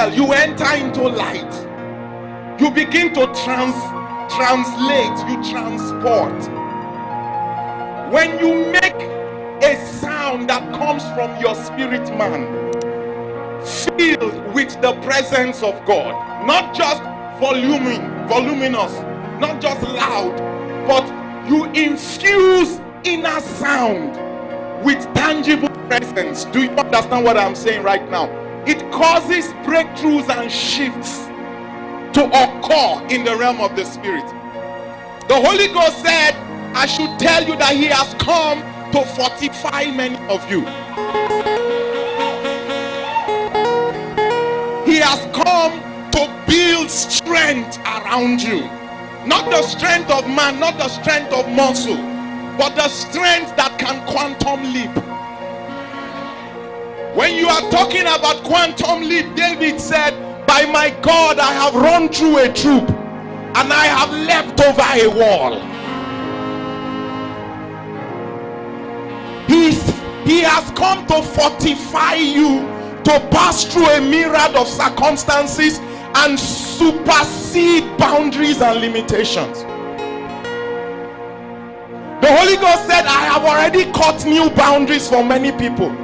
well, you enter into light. You begin to translate, you transport. When you make a sound that comes from your spirit man, filled with the presence of God, not just voluminous, not just loud, but you infuse inner sound with tangible presence. Do you understand what I'm saying right now? It causes breakthroughs and shifts to occur in the realm of the spirit. The Holy Ghost said, I should tell you that he has come to fortify many of you. He has come to build strength around you. Not the strength of man, not the strength of muscle, but the strength that can quantum leap. When you are talking about quantum leap, David said, by my God, I have run through a troop and I have leapt over a wall. He has come to fortify you to pass through a myriad of circumstances and supersede boundaries and limitations. The Holy Ghost said, I have already cut new boundaries for many people,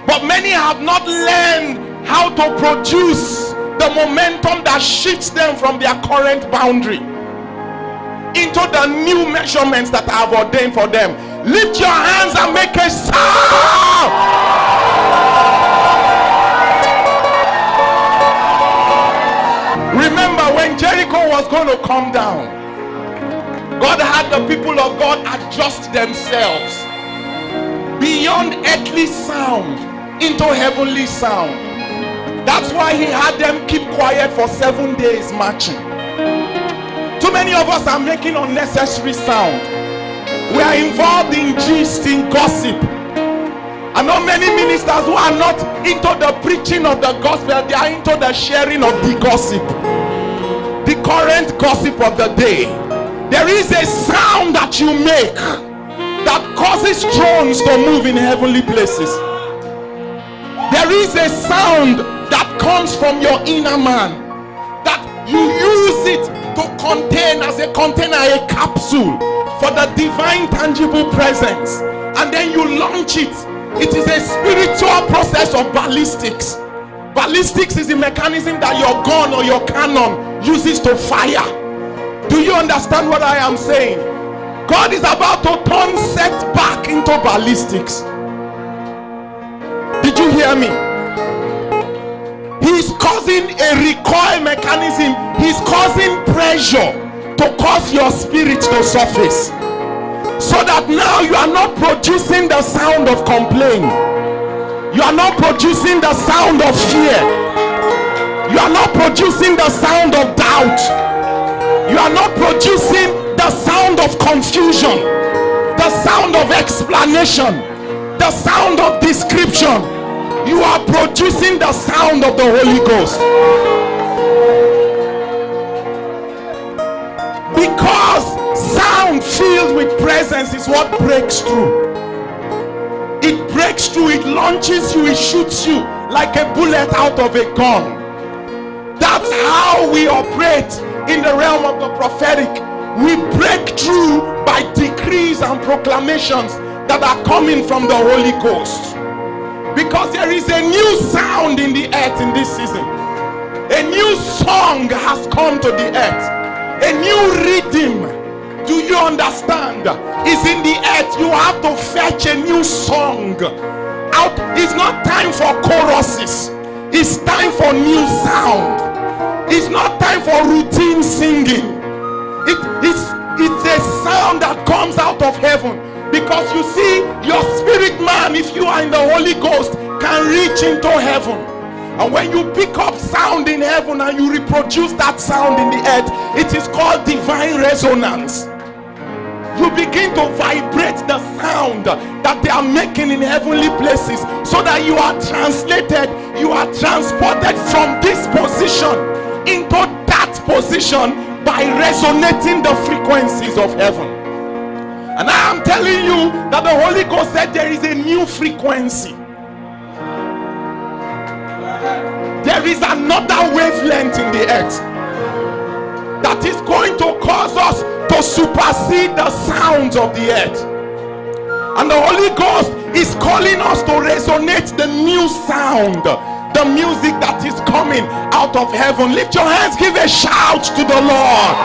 but many have not learned how to produce the momentum that shifts them from their current boundary into the new measurements that I have ordained for them. Lift your hands and make a sound. Remember, when Jericho was going to come down, God had the people of God adjust themselves beyond earthly sound into heavenly sound. That's why he had them keep quiet for 7 days marching. Too many of us are making unnecessary sound. We are involved in gist, in gossip. I know many ministers who are not into the preaching of the gospel, they are into the sharing of the gossip, the current gossip of the day. There is a sound that you make that causes thrones to move in heavenly places. There is a sound that comes from your inner man that you use it to contain as a container, a capsule for the divine tangible presence, and then you launch it. It is a spiritual process of ballistics. Ballistics is the mechanism that your gun or your cannon uses to fire. Do you understand what I am saying? God is about to turn setback into ballistics. Did you hear me? He's causing a recoil mechanism. He's causing pressure to cause your spirit to surface, so that now you are not producing the sound of complaint. You are not producing the sound of fear. You are not producing the sound of doubt. You are not producing the sound of confusion, the sound of explanation, the sound of description. You are producing the sound of the Holy Ghost. Because sound filled with presence is what breaks through. It breaks through, it launches you, it shoots you like a bullet out of a gun. That's how we operate in the realm of the prophetic. We break through by decrees and proclamations that are coming from the Holy Ghost. Because there is a new sound in the earth in this season. A new song has come to the earth. A new rhythm, do you understand, is in the earth. You have to fetch a new song out. It's not time for choruses. It's time for new sound. It's not time for routine singing. It's a sound that comes out of heaven. Because you see, your spirit man, if you are in the Holy Ghost, can reach into heaven. And when you pick up sound in heaven and you reproduce that sound in the earth, it is called divine resonance. You begin to vibrate the sound that they are making in heavenly places, so that you are translated, you are transported from this position into that position by resonating the frequencies of heaven. And I am telling you that the Holy Ghost said there is a new frequency. There there is another wavelength in the earth that is going to cause us to supersede the sounds of the earth. And the Holy Ghost is calling us to resonate the new sound, the music that is coming out of heaven. Lift your hands, give a shout to the Lord.